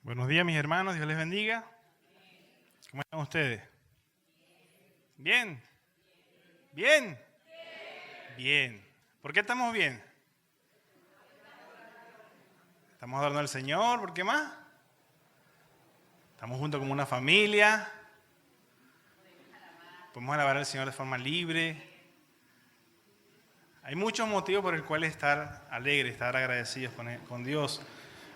Buenos días, mis hermanos, Dios les bendiga. ¿Cómo están ustedes? ¿Bien? ¿Bien? Bien. ¿Por qué estamos bien? Estamos adorando al Señor, ¿por qué más? Estamos juntos como una familia. Podemos alabar al Señor de forma libre. Hay muchos motivos por los cuales estar alegres, estar agradecidos con Dios.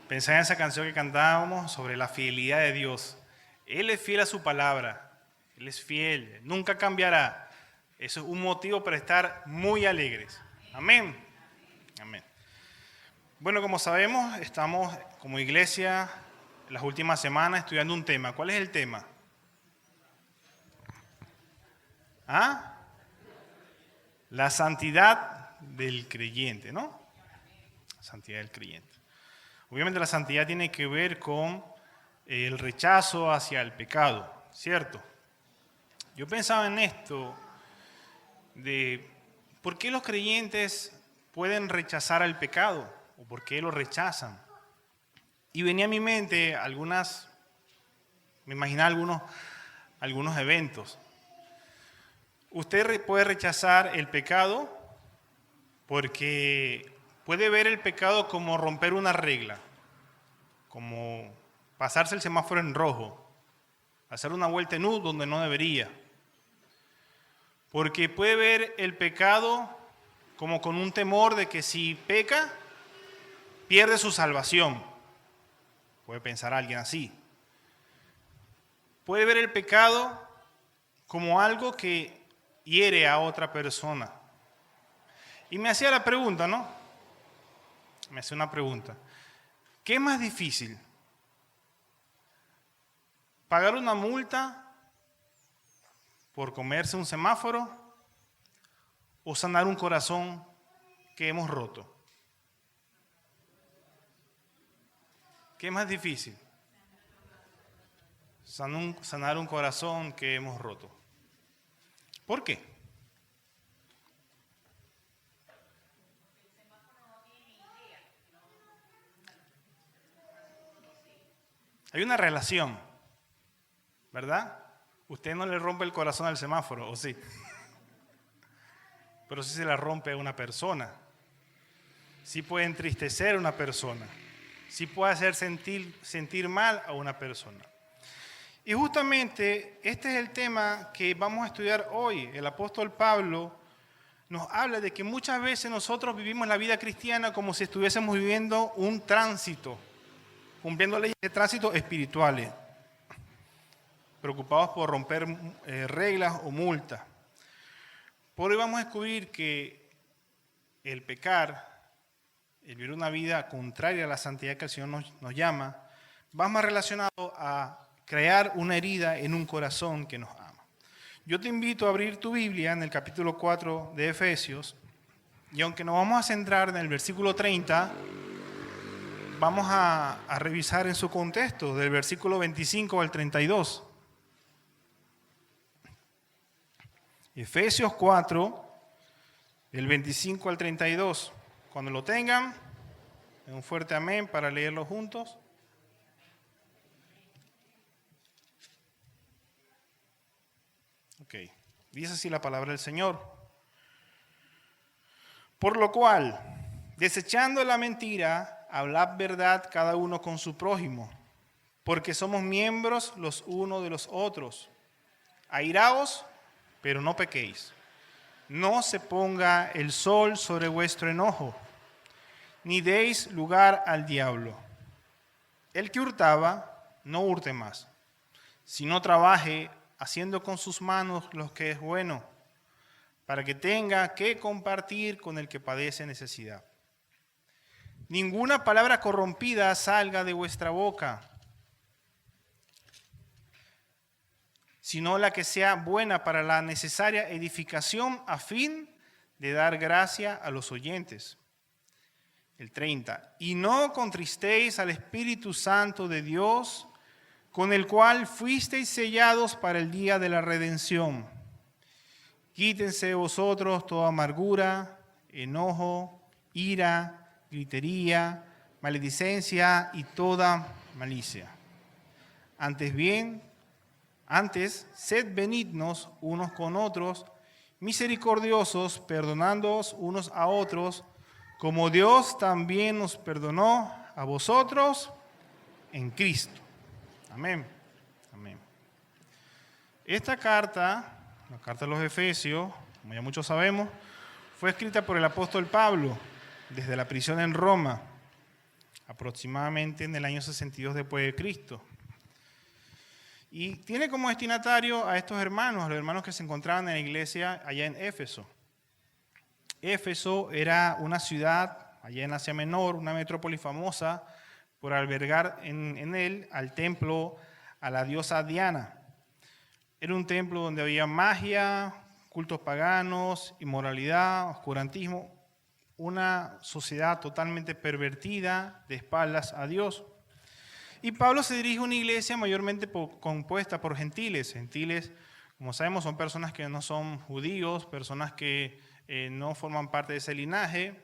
Pensé en esa canción que cantábamos sobre la fidelidad de Dios. Él es fiel a su palabra. Él es fiel, nunca cambiará. Eso es un motivo para estar muy alegres. Amén. Amén. Bueno, como sabemos, estamos como iglesia en las últimas semanas estudiando un tema. ¿Cuál es el tema? La santidad del creyente, ¿no? Santidad del creyente. Obviamente la santidad tiene que ver con el rechazo hacia el pecado, ¿cierto? Yo pensaba en esto, de por qué los creyentes pueden rechazar al pecado, o por qué lo rechazan. Y venía a mi mente me imaginaba algunos eventos. Usted puede rechazar el pecado porque puede ver el pecado como romper una regla, como pasarse el semáforo en rojo, hacer una vuelta en U donde no debería. Porque puede ver el pecado como con un temor de que si peca, pierde su salvación. Puede pensar alguien así. Puede ver el pecado como algo que hiere a otra persona. Y me hacía la pregunta, ¿no? Me hacía una pregunta. ¿Qué es más difícil? ¿Pagar una multa por comerse un semáforo o sanar un corazón que hemos roto? ¿Qué es más difícil? Sanar un corazón que hemos roto. ¿Por qué? Hay una relación, ¿verdad? Usted no le rompe el corazón al semáforo, ¿o sí? Pero sí se la rompe a una persona. Sí puede entristecer a una persona. Sí puede hacer sentir mal a una persona. Y justamente este es el tema que vamos a estudiar hoy. El apóstol Pablo nos habla de que muchas veces nosotros vivimos la vida cristiana como si estuviésemos viviendo un tránsito, cumpliendo leyes de tránsito espirituales, preocupados por romper reglas o multas. Por hoy vamos a descubrir que el pecar, el vivir una vida contraria a la santidad que el Señor nos llama, va más relacionado a crear una herida en un corazón que nos ama. Yo te invito a abrir tu Biblia en el capítulo 4 de Efesios, y aunque nos vamos a centrar en el versículo 30, vamos a revisar en su contexto, del versículo 25 al 32. Efesios 4, del 25 al 32. Cuando lo tengan, un fuerte amén para leerlo juntos. Ok, dice así la palabra del Señor. Por lo cual, desechando la mentira, hablad verdad cada uno con su prójimo, porque somos miembros los unos de los otros. Airaos, pero no pequéis. No se ponga el sol sobre vuestro enojo, ni deis lugar al diablo. El que hurtaba, no hurte más, sino trabaje haciendo con sus manos lo que es bueno, para que tenga que compartir con el que padece necesidad. Ninguna palabra corrompida salga de vuestra boca, sino la que sea buena para la necesaria edificación a fin de dar gracia a los oyentes. El 30. Y no contristéis al Espíritu Santo de Dios, con el cual fuisteis sellados para el día de la redención. Quítense de vosotros toda amargura, enojo, ira, gritería, maledicencia y toda malicia. Antes, sed benignos unos con otros, misericordiosos, perdonándoos unos a otros, como Dios también nos perdonó a vosotros en Cristo. Amén. Amén. Esta carta, la carta de los Efesios, como ya muchos sabemos, fue escrita por el apóstol Pablo desde la prisión en Roma, aproximadamente en el año 62 después de Cristo. Y tiene como destinatario a estos hermanos, a los hermanos que se encontraban en la iglesia allá en Éfeso. Éfeso era una ciudad allá en Asia Menor, una metrópoli famosa por albergar en él al templo a la diosa Diana. Era un templo donde había magia, cultos paganos, inmoralidad, oscurantismo, una sociedad totalmente pervertida de espaldas a Dios. Y Pablo se dirige a una iglesia mayormente compuesta por gentiles. Gentiles, como sabemos, son personas que no son judíos, personas que no forman parte de ese linaje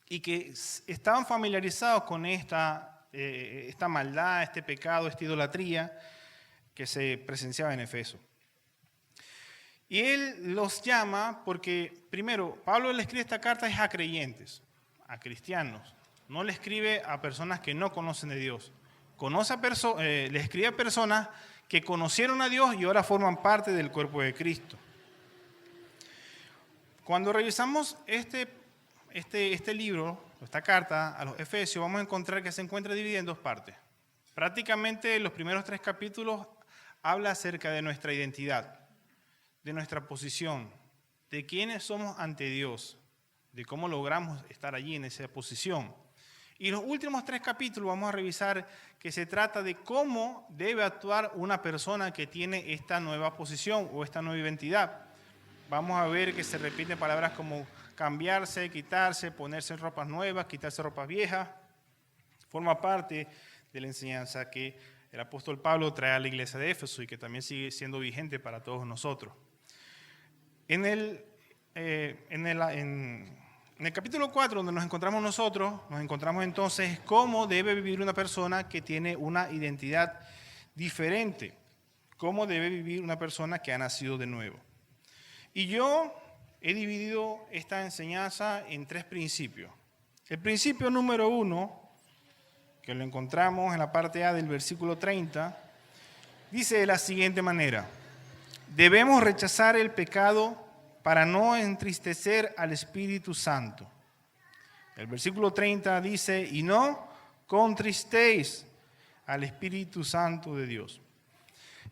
y que estaban familiarizados con esta maldad, este pecado, esta idolatría que se presenciaba en Éfeso. Y él los llama porque, primero, Pablo le escribe esta carta a creyentes, a cristianos. No le escribe a personas que no conocen de Dios. Le escribe a personas que conocieron a Dios y ahora forman parte del cuerpo de Cristo. Cuando revisamos este libro, esta carta a los Efesios, vamos a encontrar que se encuentra dividida en dos partes. Prácticamente los primeros 3 capítulos habla acerca de nuestra identidad, de nuestra posición, de quiénes somos ante Dios, de cómo logramos estar allí en esa posición. Y los últimos 3 capítulos vamos a revisar que se trata de cómo debe actuar una persona que tiene esta nueva posición o esta nueva identidad. Vamos a ver que se repiten palabras como cambiarse, quitarse, ponerse ropas nuevas, quitarse ropas viejas. Forma parte de la enseñanza que el apóstol Pablo trae a la iglesia de Éfeso y que también sigue siendo vigente para todos nosotros. En el capítulo 4, donde nos encontramos nosotros, nos encontramos entonces cómo debe vivir una persona que tiene una identidad diferente, cómo debe vivir una persona que ha nacido de nuevo. Y yo he dividido esta enseñanza en 3 principios. El principio número 1, que lo encontramos en la parte A del versículo 30, dice de la siguiente manera: debemos rechazar el pecado para no entristecer al Espíritu Santo. El versículo 30 dice: y no contristéis al Espíritu Santo de Dios.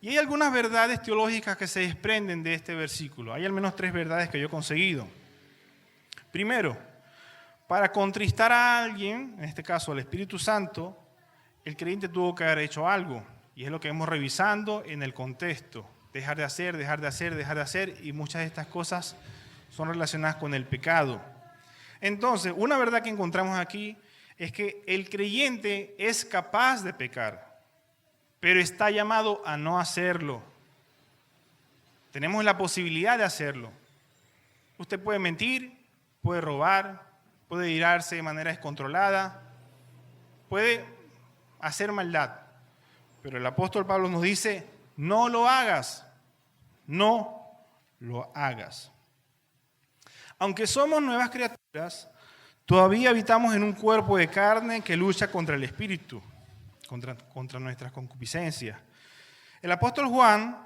Y hay algunas verdades teológicas que se desprenden de este versículo. Hay al menos 3 verdades que yo he conseguido. Primero, para contristar a alguien, en este caso al Espíritu Santo, el creyente tuvo que haber hecho algo. Y es lo que hemos revisando en el contexto. Dejar de hacer, y muchas de estas cosas son relacionadas con el pecado. Entonces, una verdad que encontramos aquí es que el creyente es capaz de pecar, pero está llamado a no hacerlo. Tenemos la posibilidad de hacerlo. Usted puede mentir, puede robar, puede irarse de manera descontrolada, puede hacer maldad. Pero el apóstol Pablo nos dice: no lo hagas, no lo hagas. Aunque somos nuevas criaturas, todavía habitamos en un cuerpo de carne que lucha contra el espíritu, contra nuestras concupiscencias. El apóstol Juan,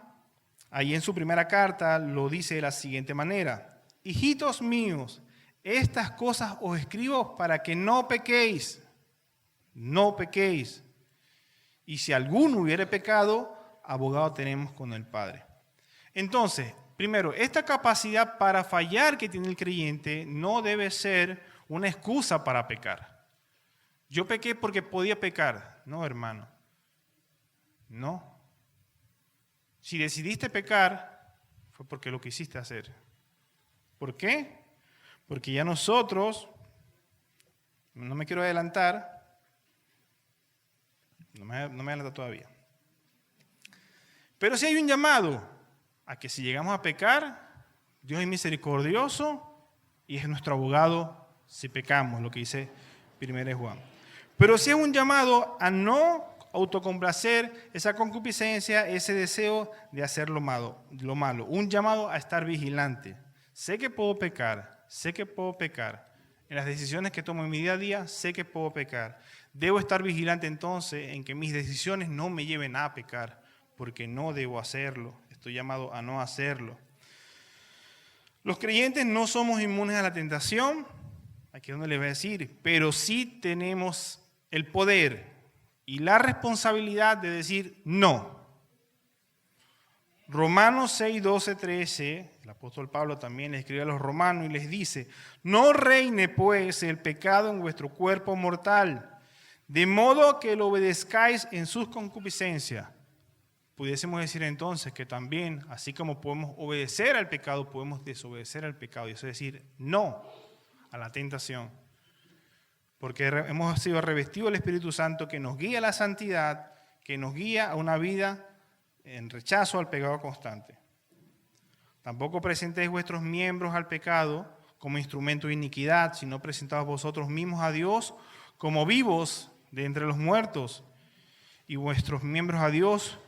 ahí en su primera carta, lo dice de la siguiente manera: hijitos míos, estas cosas os escribo para que no pequéis, no pequéis. Y si alguno hubiere pecado, abogado tenemos con el Padre. Entonces, primero, esta capacidad para fallar que tiene el creyente no debe ser una excusa para pecar. Yo pequé porque podía pecar. No, hermano. No. Si decidiste pecar, fue porque lo quisiste hacer. ¿Por qué? Porque ya nosotros, no me quiero adelantar, no me adelanto todavía. Pero si hay un llamado a que si llegamos a pecar, Dios es misericordioso y es nuestro abogado si pecamos, lo que dice 1 Juan. Pero sí es un llamado a no autocomplacer esa concupiscencia, ese deseo de hacer lo malo. Un llamado a estar vigilante. Sé que puedo pecar, En las decisiones que tomo en mi día a día, sé que puedo pecar. Debo estar vigilante entonces en que mis decisiones no me lleven a pecar, porque no debo hacerlo. Estoy llamado a no hacerlo. Los creyentes no somos inmunes a la tentación, aquí es donde les voy a decir, pero sí tenemos el poder y la responsabilidad de decir no. Romanos 6, 12, 13, el apóstol Pablo también le escribe a los romanos y les dice: no reine pues el pecado en vuestro cuerpo mortal, de modo que lo obedezcáis en sus concupiscencias. Pudiésemos decir entonces que también, así como podemos obedecer al pecado, podemos desobedecer al pecado, y eso es decir no a la tentación. Porque hemos sido revestidos del Espíritu Santo que nos guía a la santidad, que nos guía a una vida en rechazo al pecado constante. Tampoco presentéis vuestros miembros al pecado como instrumento de iniquidad, sino presentaos vosotros mismos a Dios como vivos de entre los muertos, y vuestros miembros a Dios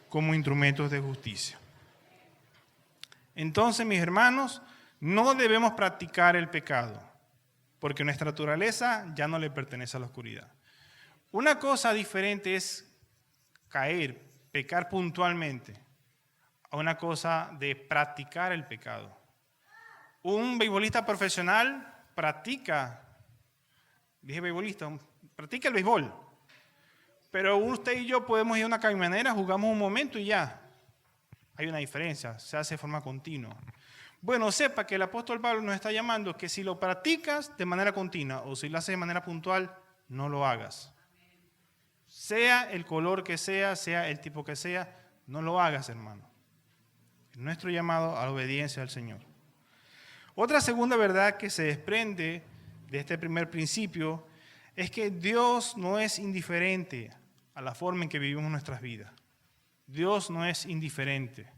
como instrumentos de justicia. Entonces, mis hermanos, no debemos practicar el pecado, porque nuestra naturaleza ya no le pertenece a la oscuridad. Una cosa diferente es caer, pecar puntualmente, a una cosa de practicar el pecado. Un beisbolista profesional practica el béisbol, pero usted y yo podemos ir a una camionera, jugamos un momento y ya. Hay una diferencia, se hace de forma continua. Bueno, sepa que el apóstol Pablo nos está llamando que si lo practicas de manera continua o si lo haces de manera puntual, no lo hagas. Sea el color que sea el tipo que sea, no lo hagas, hermano. Es nuestro llamado a la obediencia al Señor. Otra segunda verdad que se desprende de este primer principio es que Dios no es indiferente a la forma en que vivimos nuestras vidas. Dios no es indiferente.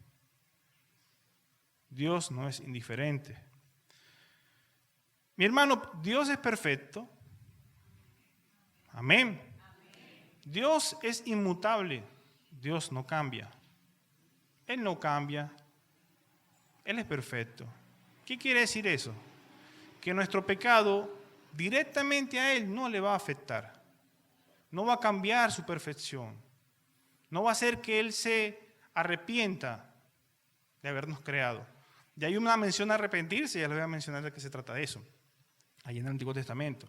Dios no es indiferente. Mi hermano, Dios es perfecto. Amén. Dios es inmutable. Dios no cambia. Él no cambia. Él es perfecto. ¿Qué quiere decir eso? Que nuestro pecado directamente a Él no le va a afectar. No va a cambiar su perfección. No va a hacer que Él se arrepienta de habernos creado. Y hay una mención a arrepentirse, ya les voy a mencionar de qué se trata de eso, allí en el Antiguo Testamento.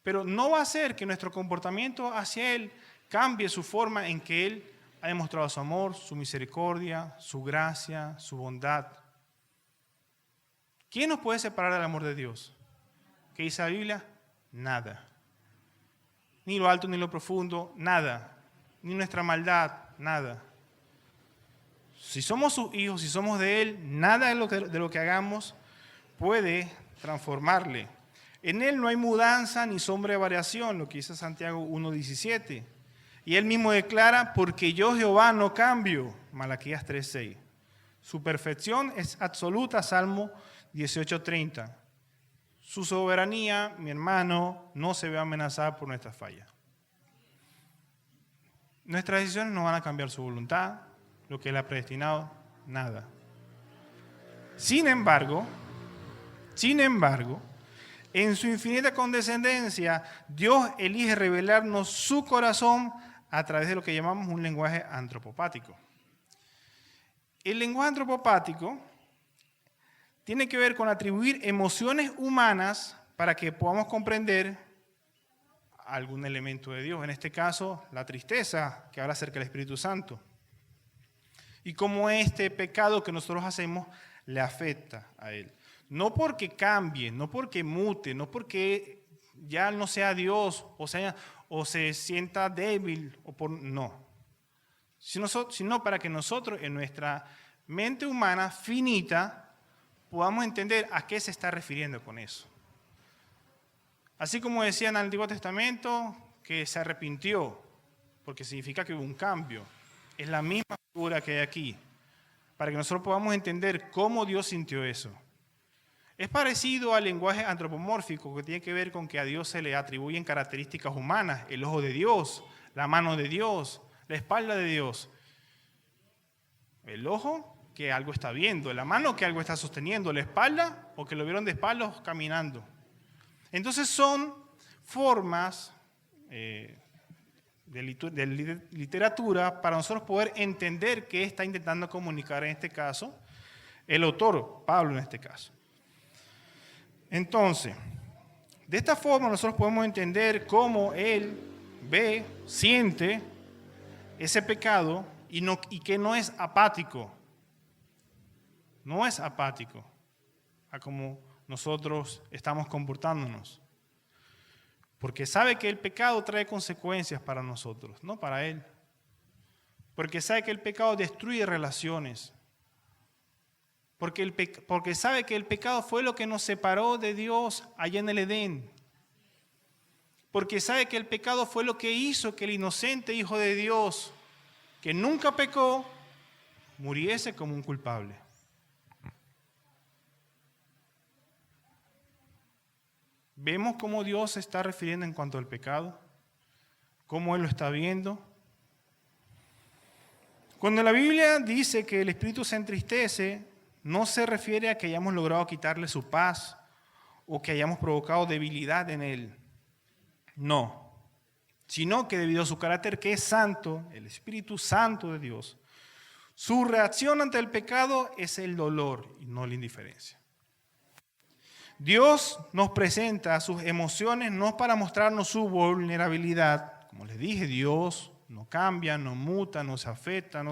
Pero no va a hacer que nuestro comportamiento hacia Él cambie su forma en que Él ha demostrado su amor, su misericordia, su gracia, su bondad. ¿Quién nos puede separar del amor de Dios? ¿Qué dice la Biblia? Nada. Ni lo alto ni lo profundo, nada. Ni nuestra maldad, nada. Si somos sus hijos, si somos de Él, nada de lo que hagamos puede transformarle. En Él no hay mudanza ni sombra de variación, lo que dice Santiago 1:17. Y Él mismo declara: porque yo Jehová no cambio, Malaquías 3:6. Su perfección es absoluta, Salmo 18:30. Su soberanía, mi hermano, no se ve amenazada por nuestras fallas. Nuestras decisiones no van a cambiar su voluntad, lo que Él ha predestinado, nada. Sin embargo, en su infinita condescendencia, Dios elige revelarnos su corazón a través de lo que llamamos un lenguaje antropopático. El lenguaje antropopático tiene que ver con atribuir emociones humanas para que podamos comprender algún elemento de Dios. En este caso, la tristeza, que habla acerca del Espíritu Santo. Y cómo este pecado que nosotros hacemos le afecta a Él. No porque cambie, no porque mute, no porque ya no sea Dios o se sienta débil, no. Sino para que nosotros en nuestra mente humana finita podamos entender a qué se está refiriendo con eso. Así como decía en el Antiguo Testamento que se arrepintió, porque significa que hubo un cambio. Es la misma figura que hay aquí, para que nosotros podamos entender cómo Dios sintió eso. Es parecido al lenguaje antropomórfico, que tiene que ver con que a Dios se le atribuyen características humanas, el ojo de Dios, la mano de Dios, la espalda de Dios. El ojo, que algo está viendo, la mano, que algo está sosteniendo, la espalda, o que lo vieron de espaldas caminando. Entonces son formas de literatura para nosotros poder entender qué está intentando comunicar en este caso el autor, Pablo en este caso. Entonces, de esta forma nosotros podemos entender cómo él ve, siente ese pecado y que no es apático. No es apático a como nosotros estamos comportándonos. Porque sabe que el pecado trae consecuencias para nosotros, no para él. Porque sabe que el pecado destruye relaciones. Porque sabe que el pecado fue lo que nos separó de Dios allá en el Edén. Porque sabe que el pecado fue lo que hizo que el inocente Hijo de Dios, que nunca pecó, muriese como un culpable. ¿Vemos cómo Dios se está refiriendo en cuanto al pecado? ¿Cómo Él lo está viendo? Cuando la Biblia dice que el Espíritu se entristece, no se refiere a que hayamos logrado quitarle su paz o que hayamos provocado debilidad en Él. No, sino que debido a su carácter que es santo, el Espíritu Santo de Dios, su reacción ante el pecado es el dolor y no la indiferencia. Dios nos presenta sus emociones no para mostrarnos su vulnerabilidad. Como les dije, Dios no cambia, no muta, no se afecta,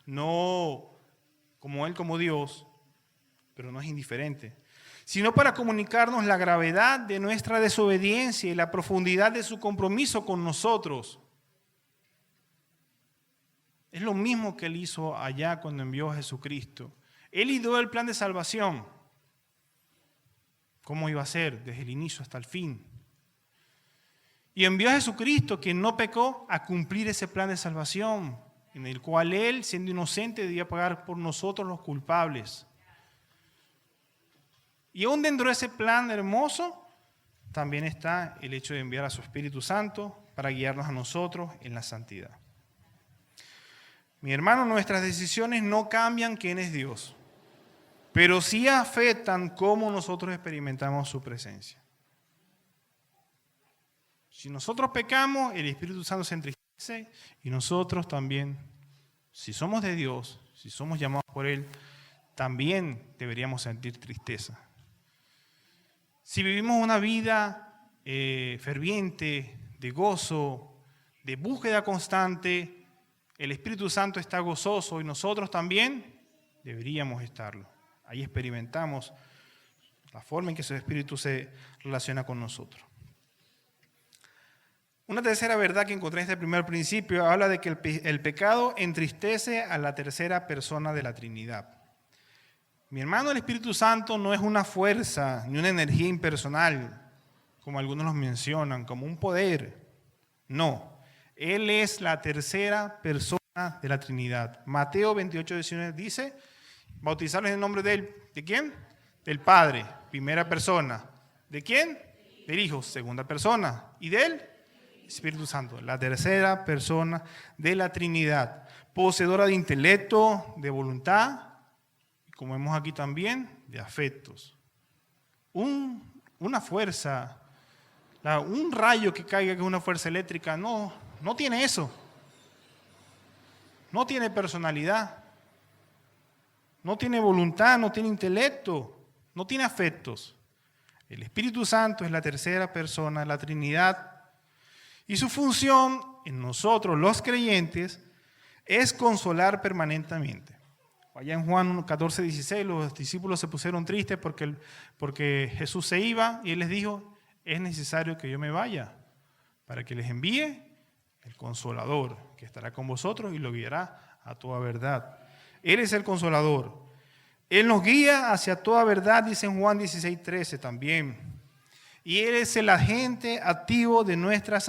no como Él como Dios, pero no es indiferente, sino para comunicarnos la gravedad de nuestra desobediencia y la profundidad de su compromiso con nosotros. Es lo mismo que Él hizo allá cuando envió a Jesucristo. Él ideó el plan de salvación. ¿Cómo iba a ser? Desde el inicio hasta el fin. Y envió a Jesucristo, quien no pecó, a cumplir ese plan de salvación, en el cual Él, siendo inocente, debía pagar por nosotros los culpables. Y aún dentro de ese plan hermoso, también está el hecho de enviar a su Espíritu Santo para guiarnos a nosotros en la santidad. Mi hermano, nuestras decisiones no cambian quién es Dios, pero sí afectan cómo nosotros experimentamos su presencia. Si nosotros pecamos, el Espíritu Santo se entristece y nosotros también, si somos de Dios, si somos llamados por Él, también deberíamos sentir tristeza. Si vivimos una vida ferviente, de gozo, de búsqueda constante, el Espíritu Santo está gozoso y nosotros también deberíamos estarlo. Ahí experimentamos la forma en que su Espíritu se relaciona con nosotros. Una tercera verdad que encontré en este primer principio habla de que el pecado entristece a la tercera persona de la Trinidad. Mi hermano, el Espíritu Santo no es una fuerza ni una energía impersonal, como algunos los mencionan, como un poder. No, Él es la tercera persona de la Trinidad. Mateo 28:19 dice, bautizarlos en el nombre ¿de quién? Del Padre, primera persona. ¿De quién? Del Hijo, segunda persona. ¿Y del Espíritu Santo, la tercera persona de la Trinidad, poseedora de intelecto, de voluntad, como vemos aquí también, de afectos. Una fuerza, un rayo que caiga que es una fuerza eléctrica, no tiene eso. No tiene personalidad, no tiene voluntad, no tiene intelecto, no tiene afectos. El Espíritu Santo es la tercera persona de la Trinidad y su función en nosotros, los creyentes, es consolar permanentemente. Allá en Juan 14:16 los discípulos se pusieron tristes porque Jesús se iba y Él les dijo, es necesario que yo me vaya para que les envíe el Consolador, que estará con vosotros y lo guiará a toda verdad. Él es el Consolador. Él nos guía hacia toda verdad, dice en Juan 16:13 también. Y Él es el agente activo de nuestra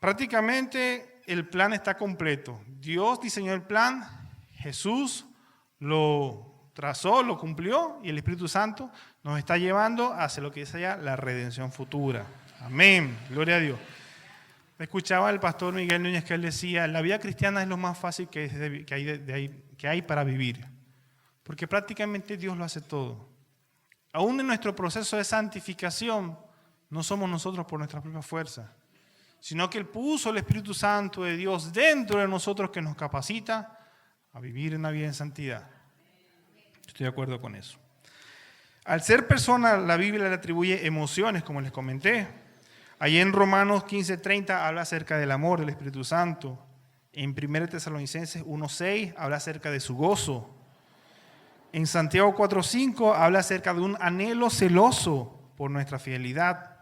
Prácticamente el plan está completo. Dios diseñó el plan, Jesús lo trazó, lo cumplió y el Espíritu Santo nos está llevando hacia lo que es allá la redención futura. Amén, gloria a Dios. Escuchaba al pastor Miguel Núñez que él decía, la vida cristiana es lo más fácil que hay para vivir, porque prácticamente Dios lo hace todo. Aún en nuestro proceso de santificación, no somos nosotros por nuestra propia fuerza, sino que Él puso el Espíritu Santo de Dios dentro de nosotros que nos capacita a vivir una vida en santidad. Estoy de acuerdo con eso. Al ser persona, la Biblia le atribuye emociones, como les comenté. Allí en Romanos 15:30 habla acerca del amor del Espíritu Santo. En 1 Tesalonicenses 1:6 habla acerca de su gozo. En Santiago 4:5 habla acerca de un anhelo celoso por nuestra fidelidad,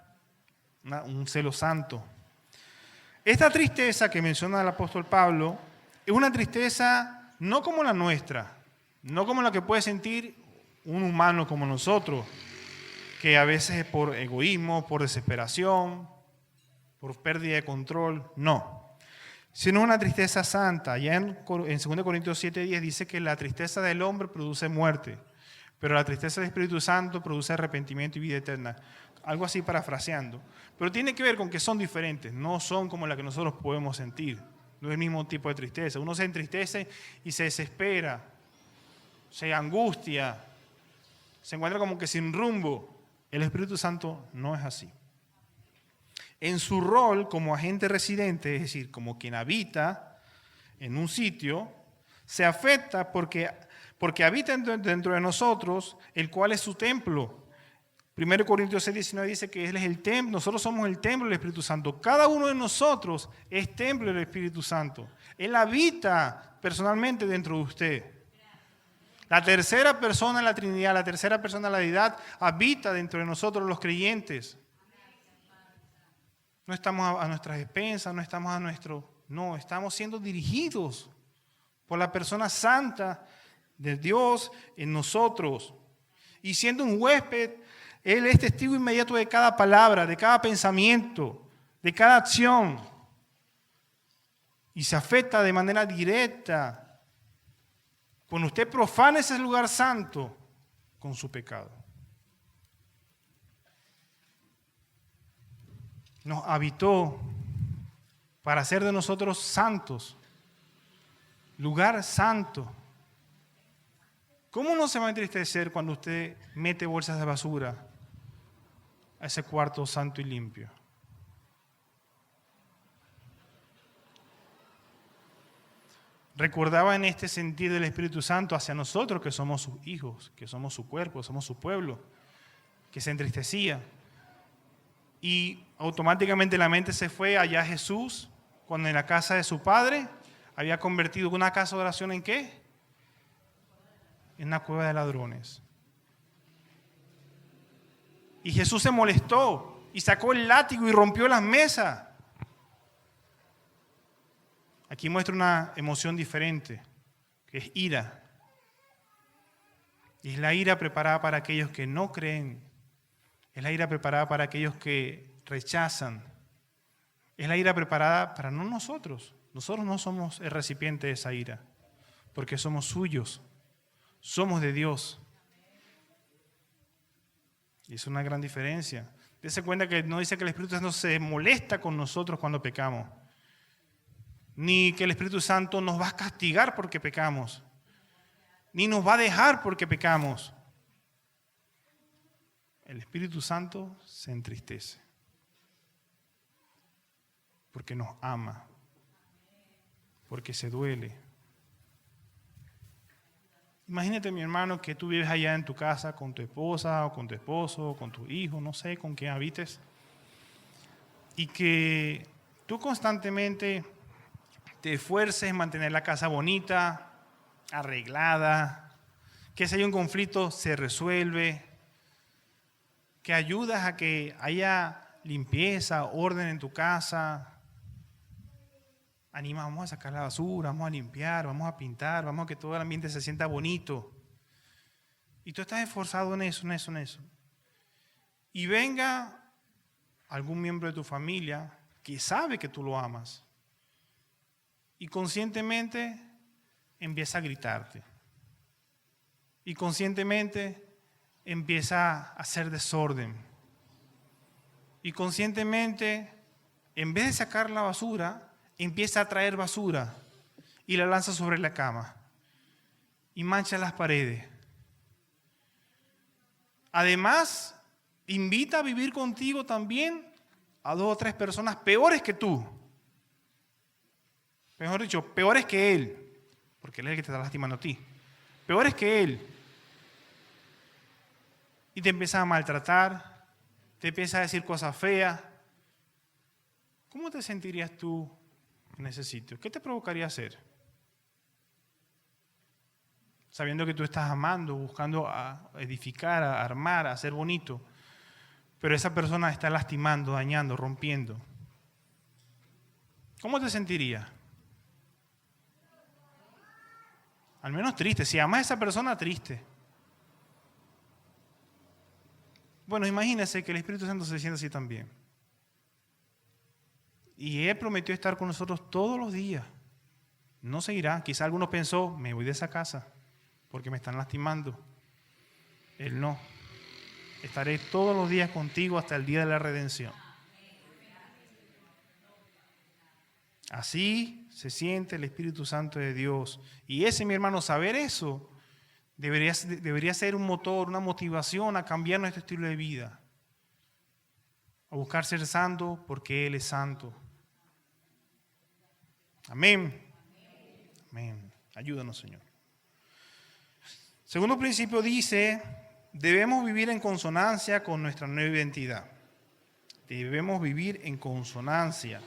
un celo santo. Esta tristeza que menciona el apóstol Pablo es una tristeza no como la nuestra, no como la que puede sentir un humano como nosotros, que a veces es por egoísmo, por desesperación, por pérdida de control, no. Sino una tristeza santa. Ya en 2 Corintios 7:10 dice que la tristeza del hombre produce muerte, pero la tristeza del Espíritu Santo produce arrepentimiento y vida eterna. Algo así parafraseando. Pero tiene que ver con que son diferentes, no son como la que nosotros podemos sentir. No es el mismo tipo de tristeza. Uno se entristece y se desespera, se angustia, se encuentra como que sin rumbo. El Espíritu Santo no es así. En su rol como agente residente, es decir, como quien habita en un sitio, se afecta porque habita dentro de nosotros, el cual es su templo. 1 Corintios 6:19 dice que Él es el templo, nosotros somos el templo del Espíritu Santo. Cada uno de nosotros es templo del Espíritu Santo. Él habita personalmente dentro de usted. La tercera persona de la Trinidad, la tercera persona de la deidad, habita dentro de nosotros los creyentes. No estamos a nuestras expensas, no estamos no, estamos siendo dirigidos por la persona santa de Dios en nosotros. Y siendo un huésped, Él es testigo inmediato de cada palabra, de cada pensamiento, de cada acción. Y se afecta de manera directa cuando usted profana ese lugar santo con su pecado. Nos habitó para hacer de nosotros santos, lugar santo. ¿Cómo no se va a entristecer cuando usted mete bolsas de basura a ese cuarto santo y limpio? Recordaba en este sentir del Espíritu Santo hacia nosotros que somos sus hijos, que somos su cuerpo, somos su pueblo, que se entristecía. Y automáticamente la mente se fue allá a Jesús, cuando en la casa de su padre había convertido una casa de oración ¿en qué? En una cueva de ladrones. Y Jesús se molestó y sacó el látigo y rompió las mesas. Aquí muestra una emoción diferente, que es ira. Y es la ira preparada para aquellos que no creen. Es la ira preparada para aquellos que rechazan. Es la ira preparada para no nosotros. Nosotros no somos el recipiente de esa ira, porque somos suyos. Somos de Dios. Y es una gran diferencia. Dese cuenta que no dice que el Espíritu Santo se molesta con nosotros cuando pecamos. Ni que el Espíritu Santo nos va a castigar porque pecamos. Ni nos va a dejar porque pecamos. El Espíritu Santo se entristece. Porque nos ama. Porque se duele. Imagínate, mi hermano, que tú vives allá en tu casa con tu esposa o con tu esposo o con tu hijo, no sé, con quien habites. Y que tú constantemente te esfuerces en mantener la casa bonita, arreglada, que si hay un conflicto se resuelve, que ayudas a que haya limpieza, orden en tu casa. Anima, vamos a sacar la basura, vamos a limpiar, vamos a pintar, vamos a que todo el ambiente se sienta bonito. Y tú estás esforzado en eso. Y venga algún miembro de tu familia que sabe que tú lo amas. Y conscientemente empieza a gritarte. Y conscientemente empieza a hacer desorden. Y conscientemente, en vez de sacar la basura, empieza a traer basura y la lanza sobre la cama y mancha las paredes. Además, invita a vivir contigo también a 2 o 3 personas peores que tú. Mejor dicho, peores que él, porque él es el que te está lastimando a ti. Peores que él. Y te empieza a maltratar, te empieza a decir cosas feas. ¿Cómo te sentirías tú en ese sitio? ¿Qué te provocaría hacer? Sabiendo que tú estás amando, buscando a edificar, a armar, a hacer bonito, pero esa persona está lastimando, dañando, rompiendo. ¿Cómo te sentirías? Al menos triste. Si amas a esa persona, triste. Bueno, imagínese que el Espíritu Santo se siente así también. Y Él prometió estar con nosotros todos los días. No se irá. Quizá alguno pensó, me voy de esa casa porque me están lastimando. Él no. Estaré todos los días contigo hasta el día de la redención. Así se siente el Espíritu Santo de Dios. Y ese, mi hermano, saber eso debería ser un motor, una motivación a cambiar nuestro estilo de vida. A buscar ser santo porque Él es santo. Amén. Amén. Ayúdanos, Señor. Segundo principio dice, debemos vivir en consonancia con nuestra nueva identidad. Debemos vivir en consonancia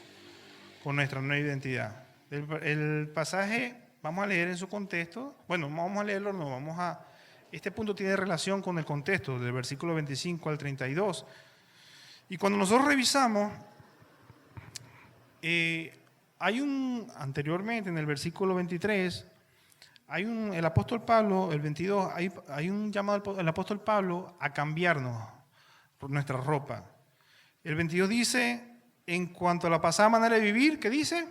con nuestra nueva identidad. El pasaje, vamos a leer en su contexto. Bueno, vamos a leerlo, no, este punto tiene relación con el contexto, del versículo 25 al 32. Y cuando nosotros revisamos, anteriormente en el versículo 23, el apóstol Pablo, el 22, hay un llamado del apóstol Pablo a cambiarnos por nuestra ropa. El 22 dice, en cuanto a la pasada manera de vivir, ¿qué dice?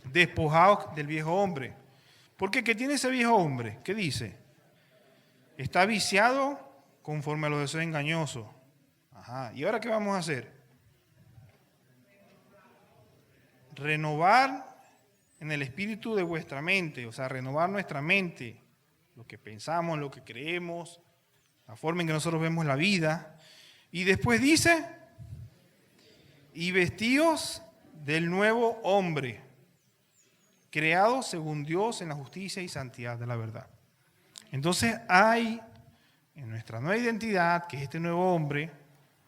Despojados del viejo hombre. ¿Por qué? ¿Qué tiene ese viejo hombre? ¿Qué dice? Está viciado conforme a los deseos engañosos. Ajá. ¿Y ahora qué vamos a hacer? Renovar en el espíritu de vuestra mente, o sea, renovar nuestra mente, lo que pensamos, lo que creemos, la forma en que nosotros vemos la vida. Y después dice, y vestidos del nuevo hombre, creado según Dios en la justicia y santidad de la verdad. Entonces hay en nuestra nueva identidad, que es este nuevo hombre,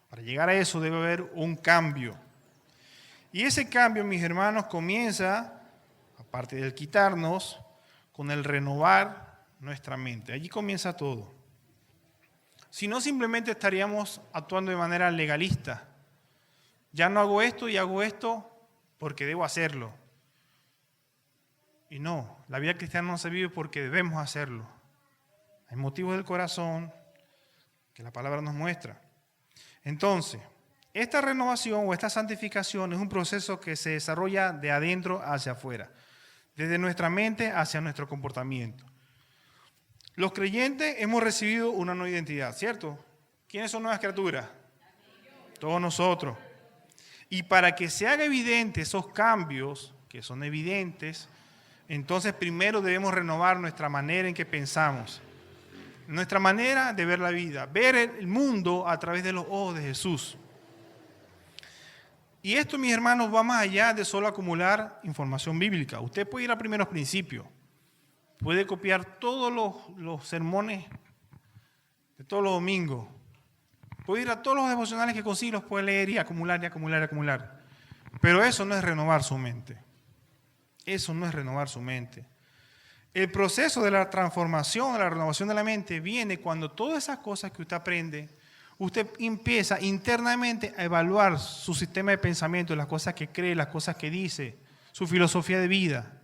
para llegar a eso debe haber un cambio. Y ese cambio, mis hermanos, comienza, aparte del quitarnos, con el renovar nuestra mente. Allí comienza todo. Si no, simplemente estaríamos actuando de manera legalista. Ya no hago esto y hago esto porque debo hacerlo. Y no, la vida cristiana no se vive porque debemos hacerlo. Hay motivos del corazón que la palabra nos muestra. Entonces, esta renovación o esta santificación es un proceso que se desarrolla de adentro hacia afuera, desde nuestra mente hacia nuestro comportamiento. Los creyentes hemos recibido una nueva identidad, ¿cierto? ¿Quiénes son nuevas criaturas? Todos nosotros. Y para que se haga evidente esos cambios, que son evidentes, entonces primero debemos renovar nuestra manera en que pensamos, nuestra manera de ver la vida, ver el mundo a través de los ojos de Jesús. Y esto, mis hermanos, va más allá de solo acumular información bíblica. Usted puede ir a primeros principios, puede copiar todos los sermones de todos los domingos, puede ir a todos los devocionales que consigue, los puede leer y acumular y acumular y acumular. Pero eso no es renovar su mente. Eso no es renovar su mente. El proceso de la transformación, de la renovación de la mente, viene cuando todas esas cosas que usted aprende, usted empieza internamente a evaluar su sistema de pensamiento, las cosas que cree, las cosas que dice, su filosofía de vida.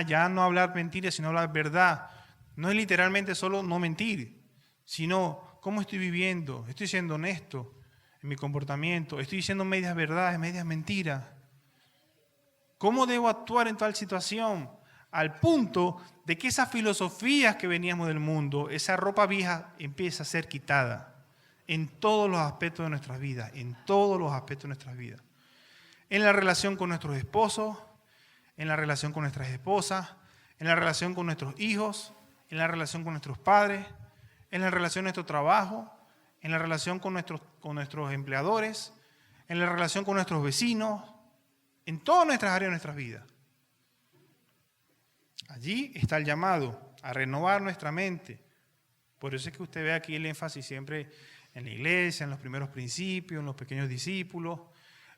Ya no hablar mentiras, sino hablar verdad. No es literalmente solo no mentir, sino cómo estoy viviendo, estoy siendo honesto, en mi comportamiento? ¿Estoy diciendo medias verdades, medias mentiras? ¿Cómo debo actuar en tal situación? Al punto de que esas filosofías que veníamos del mundo, esa ropa vieja empieza a ser quitada en todos los aspectos de nuestras vidas, en todos los aspectos de nuestras vidas. En la relación con nuestros esposos, en la relación con nuestras esposas, en la relación con nuestros hijos, en la relación con nuestros padres, en la relación con nuestro trabajo, en la relación con nuestros empleadores, en la relación con nuestros vecinos, en todas nuestras áreas de nuestras vidas. Allí está el llamado a renovar nuestra mente. Por eso es que usted ve aquí el énfasis siempre en la iglesia, en los primeros principios, en los pequeños discípulos,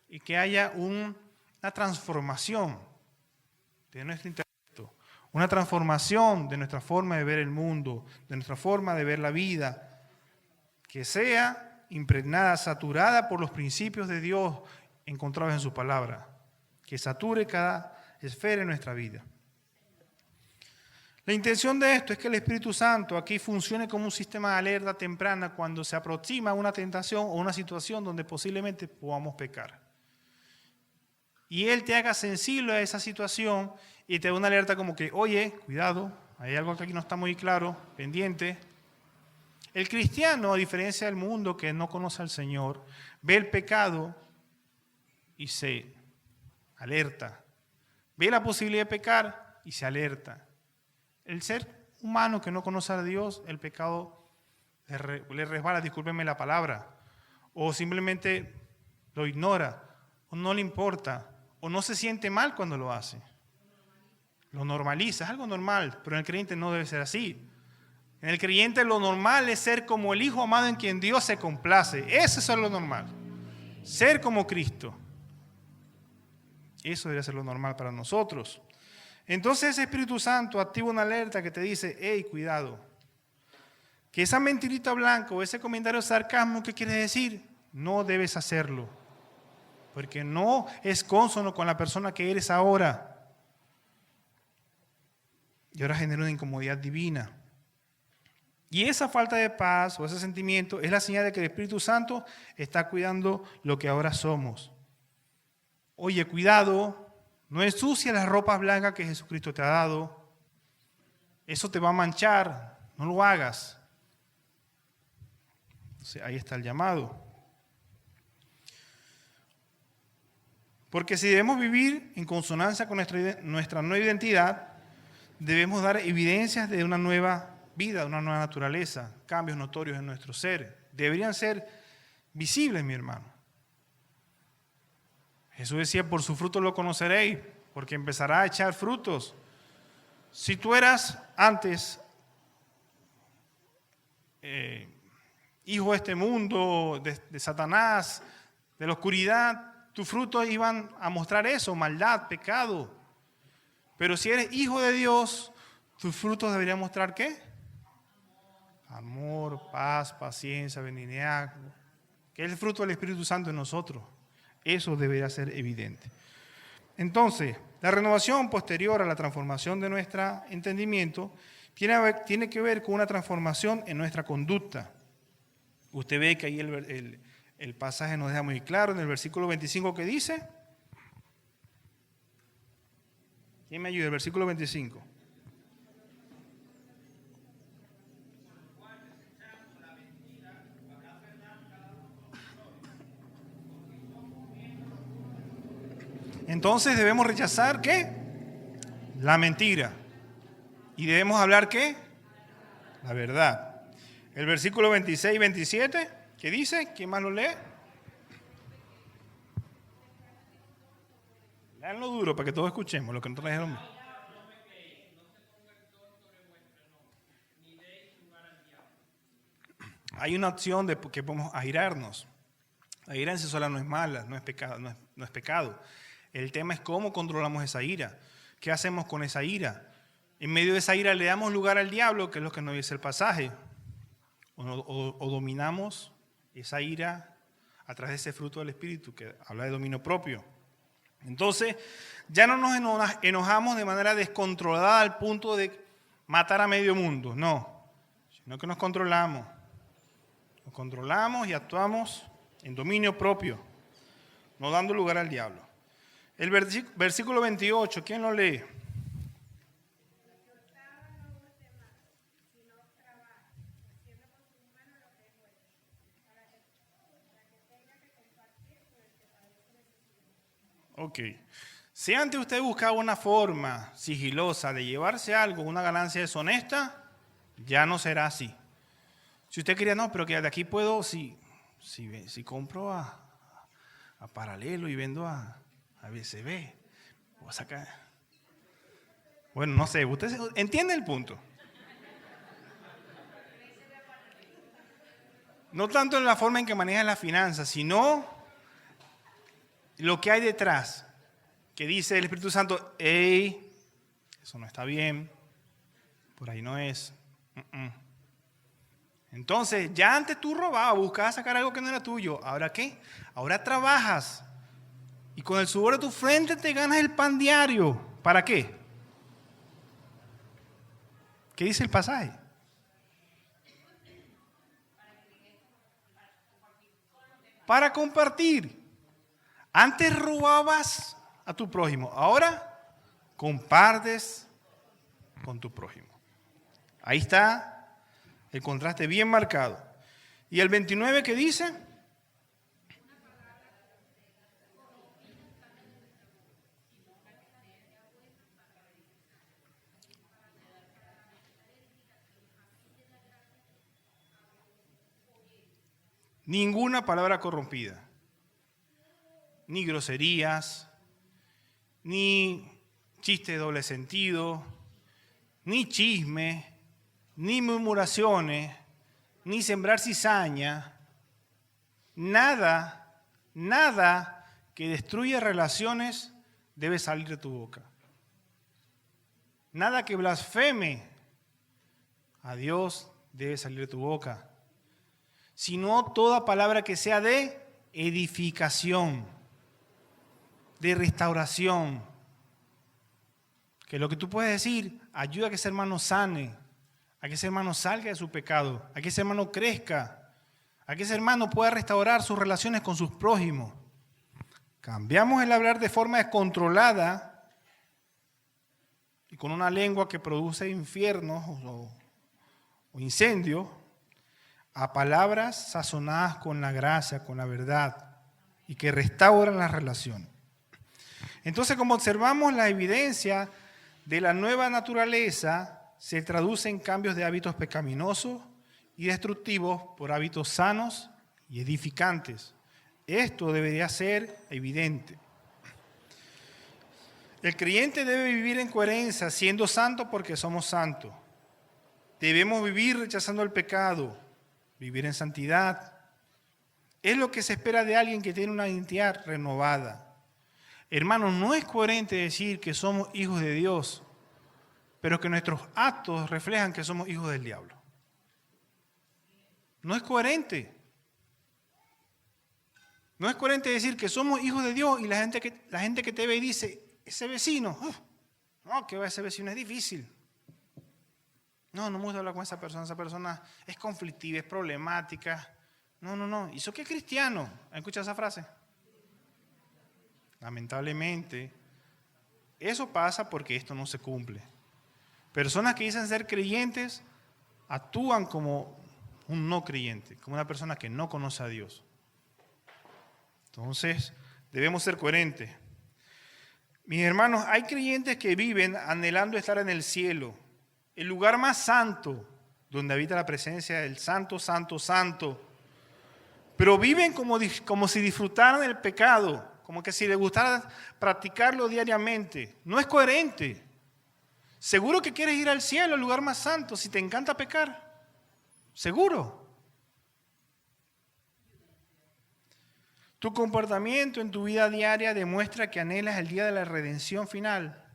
y que haya una transformación de nuestro intelecto, una transformación de nuestra forma de ver el mundo, de nuestra forma de ver la vida, que sea impregnada, saturada por los principios de Dios encontrados en su palabra, que sature cada esfera de nuestra vida. La intención de esto es que el Espíritu Santo aquí funcione como un sistema de alerta temprana cuando se aproxima una tentación o una situación donde posiblemente podamos pecar. Y Él te haga sensible a esa situación y te da una alerta como que, oye, cuidado, hay algo que aquí no está muy claro, pendiente. El cristiano, a diferencia del mundo que no conoce al Señor, ve el pecado y se alerta. Ve la posibilidad de pecar y se alerta. El ser humano que no conoce a Dios, el pecado le resbala, discúlpenme la palabra, o simplemente lo ignora, o no le importa, o no se siente mal cuando lo hace. Lo normaliza, es algo normal, pero en el creyente no debe ser así. En el creyente lo normal es ser como el Hijo amado en quien Dios se complace. Eso es lo normal. Ser como Cristo. Eso debe ser lo normal para nosotros. Entonces ese Espíritu Santo activa una alerta que te dice, hey, cuidado, que esa mentirita blanca o ese comentario sarcasmo que quieres decir, no debes hacerlo, porque no es cónsono con la persona que eres ahora. Y ahora genera una incomodidad divina. Y esa falta de paz o ese sentimiento es la señal de que el Espíritu Santo está cuidando lo que ahora somos. Oye, cuidado. No ensucia las ropas blancas que Jesucristo te ha dado. Eso te va a manchar. No lo hagas. Entonces, ahí está el llamado. Porque si debemos vivir en consonancia con nuestra nueva identidad, debemos dar evidencias de una nueva vida, de una nueva naturaleza, cambios notorios en nuestro ser. Deberían ser visibles, mi hermano. Jesús decía, por su fruto lo conoceréis, porque empezará a echar frutos. Si tú eras antes hijo de este mundo, de Satanás, de la oscuridad, tus frutos iban a mostrar eso, maldad, pecado. Pero si eres hijo de Dios, tus frutos deberían mostrar ¿qué? Amor, paz, paciencia, benignidad, que es el fruto del Espíritu Santo en nosotros. Eso debería ser evidente. Entonces, la renovación posterior a la transformación de nuestro entendimiento tiene que ver con una transformación en nuestra conducta. Usted ve que ahí el pasaje nos deja muy claro en el versículo 25 que dice. ¿Quién me ayuda? El versículo 25. Entonces debemos rechazar ¿qué? La mentira. Y debemos hablar ¿qué? La verdad. El versículo 26 y 27, ¿qué dice? ¿Quién más lo lee? Leanlo duro para que todos escuchemos lo que nosotros dijeron. Hay una opción de que podemos airarnos. Airarse sola no es mala, no es pecado, no es pecado. El tema es cómo controlamos esa ira. ¿Qué hacemos con esa ira? En medio de esa ira le damos lugar al diablo, que es lo que nos dice el pasaje. O dominamos esa ira a través de ese fruto del Espíritu que habla de dominio propio. Entonces, ya no nos enojamos de manera descontrolada al punto de matar a medio mundo, no. Sino que nos controlamos. Nos controlamos y actuamos en dominio propio, no dando lugar al diablo. El versículo 28, ¿quién lo lee? Ok. Si antes usted buscaba una forma sigilosa de llevarse algo, una ganancia deshonesta, ya no será así. Si usted quería, no, pero que de aquí puedo, si compro a Paralelo y vendo a BCB, voy a sacar. Bueno, no sé, usted entiende el punto. No tanto en la forma en que maneja las finanzas, sino lo que hay detrás. Que dice el Espíritu Santo, hey, eso no está bien, por ahí no es. Entonces, ya antes tú robabas, buscabas sacar algo que no era tuyo. ¿Ahora qué? Ahora trabajas y con el sudor de tu frente te ganas el pan diario. ¿Para qué? ¿Qué dice el pasaje? Para compartir. Antes robabas a tu prójimo, ahora compartes con tu prójimo. Ahí está el contraste bien marcado. ¿Y el 29 qué dice? Ninguna palabra corrompida, ni groserías, ni chiste de doble sentido, ni chisme, ni murmuraciones, ni sembrar cizaña, nada que destruya relaciones debe salir de tu boca. Nada que blasfeme a Dios debe salir de tu boca, sino toda palabra que sea de edificación, de restauración. Que lo que tú puedes decir ayuda a que ese hermano sane, a que ese hermano salga de su pecado, a que ese hermano crezca, a que ese hermano pueda restaurar sus relaciones con sus prójimos. Cambiamos el hablar de forma descontrolada y con una lengua que produce infiernos o incendios, a palabras sazonadas con la gracia, con la verdad y que restauran las relaciones. Entonces, como observamos, la evidencia de la nueva naturaleza se traduce en cambios de hábitos pecaminosos y destructivos por hábitos sanos y edificantes. Esto debería ser evidente. El creyente debe vivir en coherencia, siendo santo porque somos santos. Debemos vivir rechazando el pecado, vivir en santidad. Es lo que se espera de alguien que tiene una identidad renovada. Hermanos, no es coherente decir que somos hijos de Dios, pero que nuestros actos reflejan que somos hijos del diablo. No es coherente. No es coherente decir que somos hijos de Dios y la gente que te ve y dice, ese vecino, no, que ese vecino es difícil. No me gusta hablar con esa persona es conflictiva, es problemática. No. ¿Y eso qué es cristiano? ¿Han escuchado esa frase? Lamentablemente, eso pasa porque esto no se cumple. Personas que dicen ser creyentes actúan como un no creyente, como una persona que no conoce a Dios. Entonces, debemos ser coherentes. Mis hermanos, hay creyentes que viven anhelando estar en el cielo, el lugar más santo, donde habita la presencia del Santo, Santo, Santo. Pero viven como si disfrutaran del pecado, como que si les gustara practicarlo diariamente. No es coherente. ¿Seguro que quieres ir al cielo, al lugar más santo, si te encanta pecar? ¿Seguro? Tu comportamiento en tu vida diaria demuestra que anhelas el día de la redención final.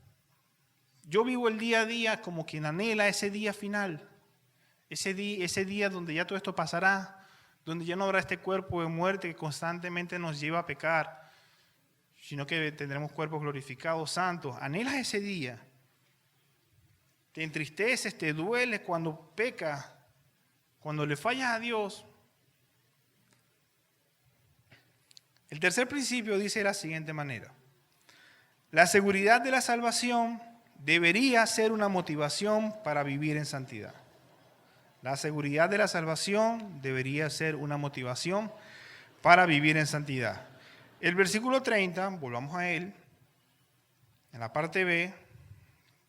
Yo vivo el día a día como quien anhela ese día final. Ese día donde ya todo esto pasará, donde ya no habrá este cuerpo de muerte que constantemente nos lleva a pecar, sino que tendremos cuerpos glorificados, santos. Anhelas ese día. Te entristeces, te duele cuando pecas, cuando le fallas a Dios. El tercer principio dice de la siguiente manera: la seguridad de la salvación debería ser una motivación para vivir en santidad. La seguridad de la salvación debería ser una motivación para vivir en santidad. El versículo 30, volvamos a él, en la parte B,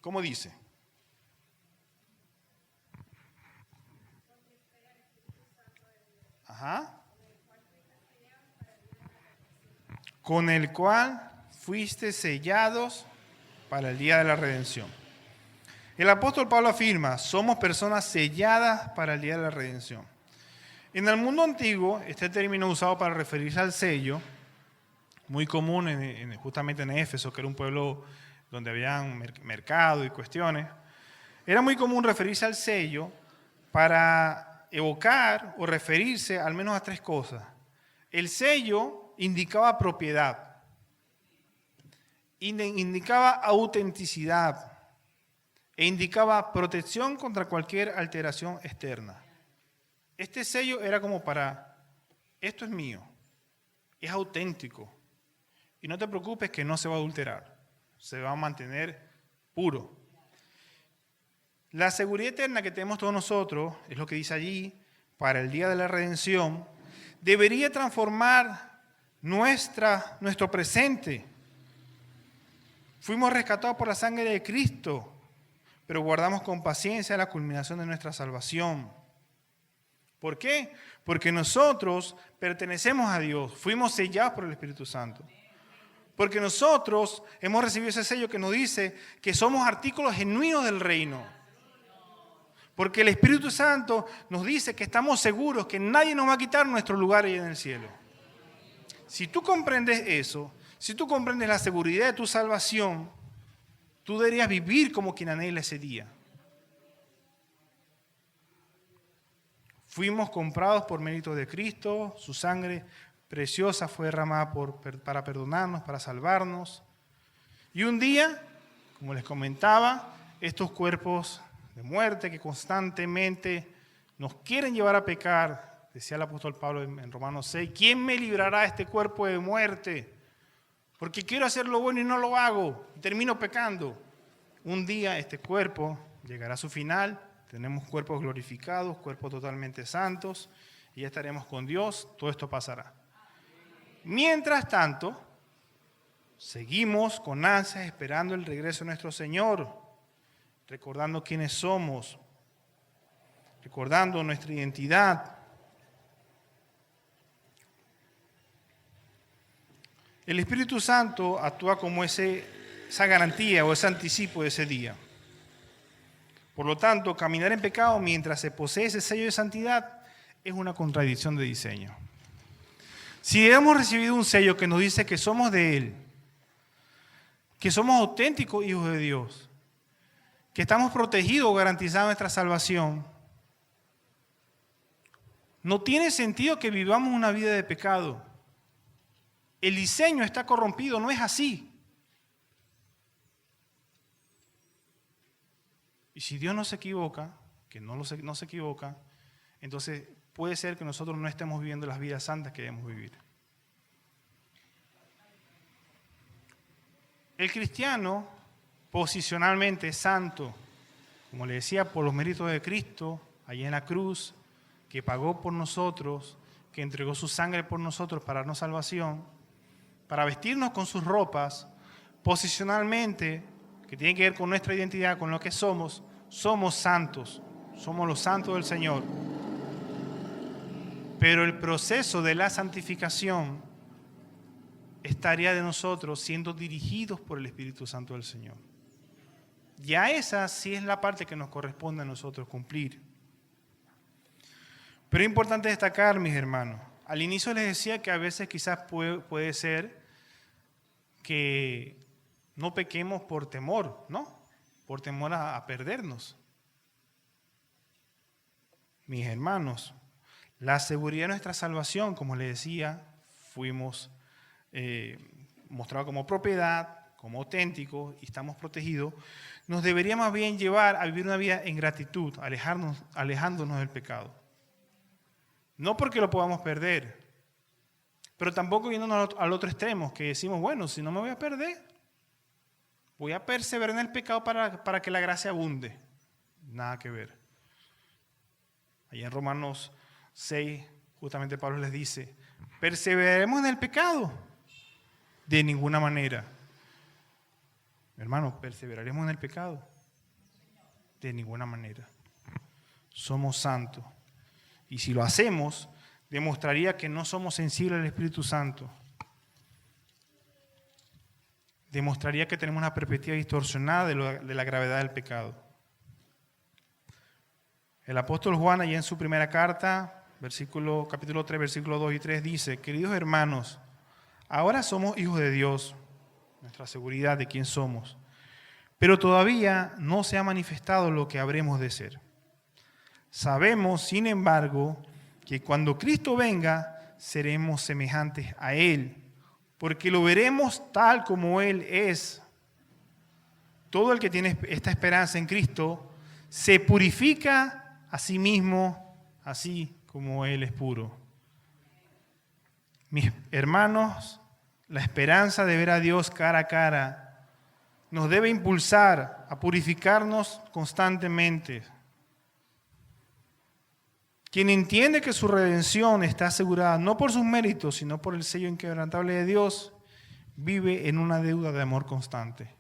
¿cómo dice? Ajá. Con el cual fuiste sellados para el día de la redención. El apóstol Pablo afirma: somos personas selladas para el día de la redención. En el mundo antiguo, este término usado para referirse al sello, muy común justamente en Éfeso, que era un pueblo donde había mercado y cuestiones, era muy común referirse al sello para evocar o referirse al menos a tres cosas. El sello indicaba propiedad, indicaba autenticidad e indicaba protección contra cualquier alteración externa. Este sello era como para: esto es mío, es auténtico, y no te preocupes que no se va a adulterar, se va a mantener puro. La seguridad eterna que tenemos todos nosotros, es lo que dice allí, para el día de la redención, debería transformar nuestro presente. Fuimos rescatados por la sangre de Cristo, pero guardamos con paciencia la culminación de nuestra salvación. ¿Por qué? Porque nosotros pertenecemos a Dios, fuimos sellados por el Espíritu Santo. Porque nosotros hemos recibido ese sello que nos dice que somos artículos genuinos del reino. Porque el Espíritu Santo nos dice que estamos seguros que nadie nos va a quitar nuestro lugar ahí en el cielo. Si tú comprendes eso, si tú comprendes la seguridad de tu salvación, tú deberías vivir como quien anhela ese día. Fuimos comprados por mérito de Cristo, su sangre preciosa fue derramada para perdonarnos, para salvarnos. Y un día, como les comentaba, estos cuerpos de muerte que constantemente nos quieren llevar a pecar, decía el apóstol Pablo en Romanos 6, ¿quién me librará de este cuerpo de muerte? Porque quiero hacer lo bueno y no lo hago, y termino pecando. Un día este cuerpo llegará a su final, tenemos cuerpos glorificados, cuerpos totalmente santos, y ya estaremos con Dios, todo esto pasará. Mientras tanto, seguimos con ansias esperando el regreso de nuestro Señor, recordando quiénes somos, recordando nuestra identidad. El Espíritu Santo actúa como esa garantía o ese anticipo de ese día. Por lo tanto, caminar en pecado mientras se posee ese sello de santidad es una contradicción de diseño. Si hemos recibido un sello que nos dice que somos de Él, que somos auténticos hijos de Dios, que estamos protegidos o garantizada nuestra salvación, no tiene sentido que vivamos una vida de pecado. El diseño está corrompido, no es así. Y si Dios no se equivoca, que no se equivoca, entonces puede ser que nosotros no estemos viviendo las vidas santas que debemos vivir. El cristiano posicionalmente es santo, como le decía, por los méritos de Cristo, allí en la cruz, que pagó por nosotros, que entregó su sangre por nosotros para darnos salvación, para vestirnos con sus ropas, posicionalmente, que tiene que ver con nuestra identidad, con lo que somos santos, somos los santos del Señor. Pero el proceso de la santificación es tarea de nosotros siendo dirigidos por el Espíritu Santo del Señor. Ya esa sí es la parte que nos corresponde a nosotros cumplir. Pero es importante destacar, mis hermanos, al inicio les decía que a veces quizás puede ser que no pequemos por temor, ¿no? Por temor a perdernos. Mis hermanos, la seguridad de nuestra salvación, como les decía, fuimos mostrados como propiedad, como auténticos y estamos protegidos, nos debería más bien llevar a vivir una vida en gratitud, alejándonos del pecado. No porque lo podamos perder, Pero tampoco yéndonos al otro extremo, que decimos, bueno, si no me voy a perder, voy a perseverar en el pecado para que la gracia abunde. Nada que ver. Allí en Romanos 6, justamente Pablo les dice, ¿perseveraremos en el pecado? De ninguna manera. Hermano, ¿perseveraremos en el pecado? De ninguna manera. Somos santos. Y si lo hacemos, demostraría que no somos sensibles al Espíritu Santo. Demostraría que tenemos una perspectiva distorsionada de la gravedad del pecado. El apóstol Juan, allá en su primera carta, capítulo 3, versículos 2 y 3, dice, queridos hermanos, ahora somos hijos de Dios, nuestra seguridad de quién somos, pero todavía no se ha manifestado lo que habremos de ser. Sabemos, sin embargo, que cuando Cristo venga, seremos semejantes a Él, porque lo veremos tal como Él es. Todo el que tiene esta esperanza en Cristo se purifica a sí mismo, así como Él es puro. Mis hermanos, la esperanza de ver a Dios cara a cara nos debe impulsar a purificarnos constantemente. Quien entiende que su redención está asegurada no por sus méritos, sino por el sello inquebrantable de Dios, vive en una deuda de amor constante.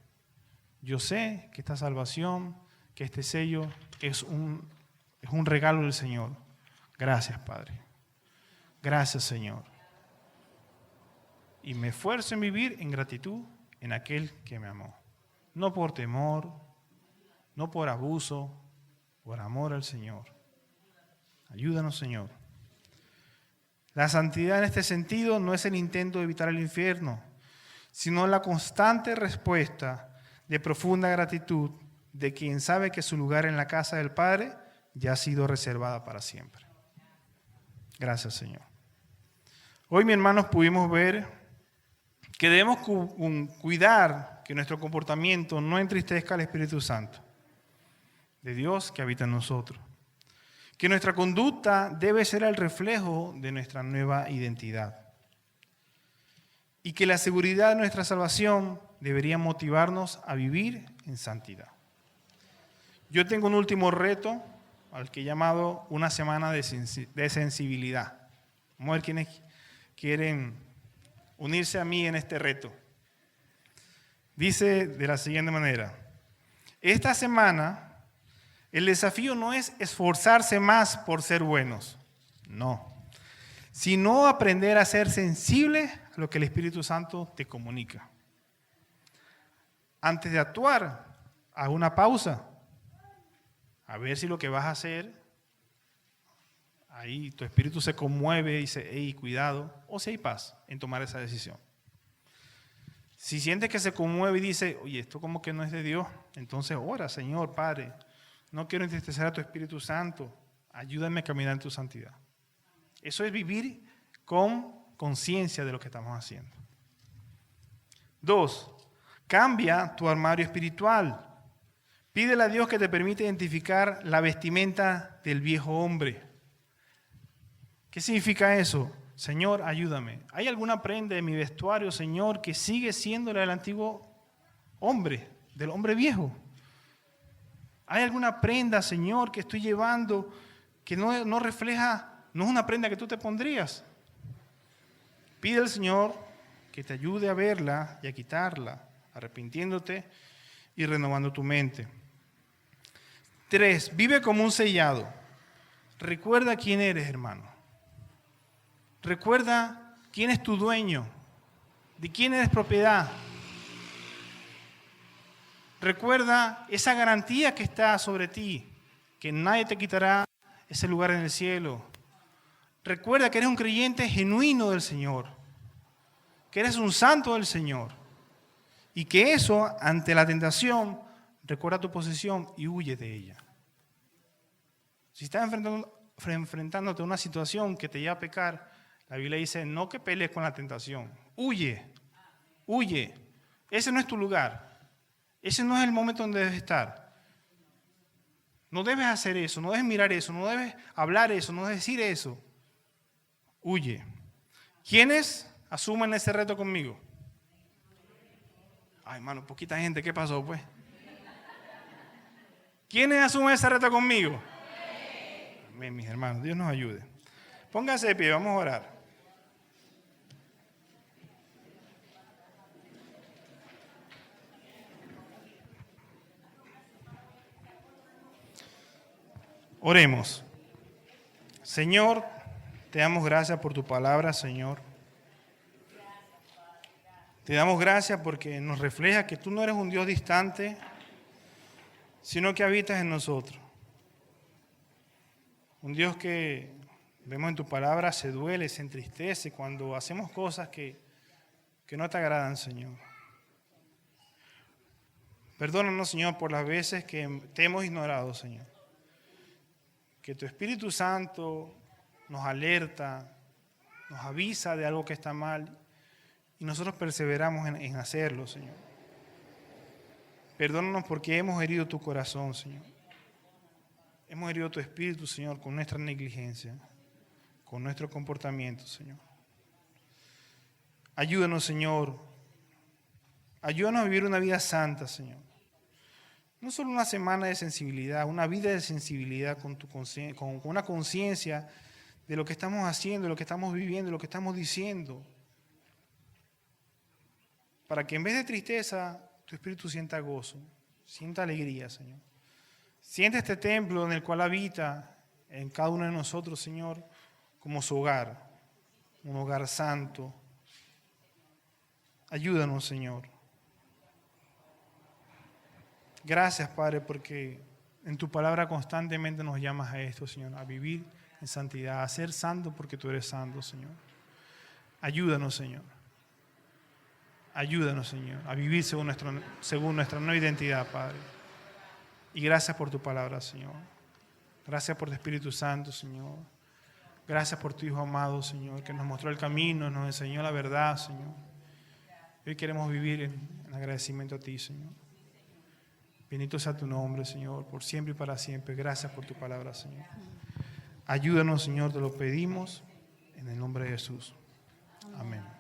Yo sé que esta salvación, que este sello es un regalo del Señor. Gracias, Padre. Gracias, Señor. Y me esfuerzo en vivir en gratitud en aquel que me amó. No por temor, no por abuso, por amor al Señor. Ayúdanos, Señor. La santidad en este sentido no es el intento de evitar el infierno, sino la constante respuesta de profunda gratitud de quien sabe que su lugar en la casa del Padre ya ha sido reservada para siempre. Gracias, Señor. Hoy, mis hermanos, pudimos ver que debemos cuidar que nuestro comportamiento no entristezca al Espíritu Santo de Dios que habita en nosotros. Que nuestra conducta debe ser el reflejo de nuestra nueva identidad. Y que la seguridad de nuestra salvación debería motivarnos a vivir en santidad. Yo tengo un último reto al que he llamado una semana de sensibilidad. Vamos a ver quiénes quieren unirse a mí en este reto. Dice de la siguiente manera: esta semana el desafío no es esforzarse más por ser buenos, no, sino aprender a ser sensible a lo que el Espíritu Santo te comunica. Antes de actuar, haz una pausa, a ver si lo que vas a hacer, ahí tu espíritu se conmueve y dice, hey, cuidado, o si hay paz en tomar esa decisión. Si sientes que se conmueve y dice, oye, esto como que no es de Dios, entonces ora, Señor, Padre, no quiero entristecer a tu Espíritu Santo, ayúdame a caminar en tu santidad. Eso es vivir con conciencia de lo que estamos haciendo. 2, cambia tu armario espiritual. Pídele a Dios que te permita identificar la vestimenta del viejo hombre. ¿Qué significa eso? Señor, ayúdame. ¿Hay alguna prenda de mi vestuario, Señor, que sigue siendo la del antiguo hombre, del hombre viejo? ¿Hay alguna prenda, Señor, que estoy llevando que no refleja, no es una prenda que tú te pondrías? Pide al Señor que te ayude a verla y a quitarla, arrepintiéndote y renovando tu mente. 3, vive como un sellado. Recuerda quién eres, hermano. Recuerda quién es tu dueño, de quién eres propiedad. Recuerda esa garantía que está sobre ti, que nadie te quitará ese lugar en el cielo. Recuerda que eres un creyente genuino del Señor, que eres un santo del Señor y que eso, ante la tentación, recuerda tu posición y huye de ella. Si estás enfrentándote a una situación que te lleva a pecar, la Biblia dice, no que pelees con la tentación, huye. Ese no es tu lugar. Ese no es el momento donde debes estar. No debes hacer eso, no debes mirar eso, no debes hablar eso, no debes decir eso. Huye. ¿Quiénes asumen ese reto conmigo? Ay, hermano, poquita gente, ¿qué pasó pues? ¿Quiénes asumen ese reto conmigo? Amén, mis hermanos, Dios nos ayude. Póngase de pie, vamos a orar. Oremos. Señor, te damos gracias por tu palabra, Señor. Te damos gracias porque nos refleja que tú no eres un Dios distante, sino que habitas en nosotros. Un Dios que vemos en tu palabra se duele, se entristece cuando hacemos cosas que no te agradan, Señor. Perdónanos, Señor, por las veces que te hemos ignorado, Señor. Que tu Espíritu Santo nos alerta, nos avisa de algo que está mal y nosotros perseveramos en hacerlo, Señor. Perdónanos porque hemos herido tu corazón, Señor. Hemos herido tu espíritu, Señor, con nuestra negligencia, con nuestro comportamiento, Señor. Ayúdanos, Señor. Ayúdanos a vivir una vida santa, Señor. No solo una semana de sensibilidad, una vida de sensibilidad con una conciencia de lo que estamos haciendo, de lo que estamos viviendo, de lo que estamos diciendo. Para que en vez de tristeza, tu espíritu sienta gozo, sienta alegría, Señor. Siente este templo en el cual habita en cada uno de nosotros, Señor, como su hogar, un hogar santo. Ayúdanos, Señor. Gracias, Padre, porque en tu palabra constantemente nos llamas a esto, Señor, a vivir en santidad, a ser santo porque tú eres santo, Señor. Ayúdanos, Señor. Ayúdanos, Señor, a vivir según nuestra nueva identidad, Padre. Y gracias por tu palabra, Señor. Gracias por tu Espíritu Santo, Señor. Gracias por tu Hijo amado, Señor, que nos mostró el camino, nos enseñó la verdad, Señor. Hoy queremos vivir en agradecimiento a ti, Señor. Bendito sea tu nombre, Señor, por siempre y para siempre. Gracias por tu palabra, Señor. Ayúdanos, Señor, te lo pedimos en el nombre de Jesús. Amén.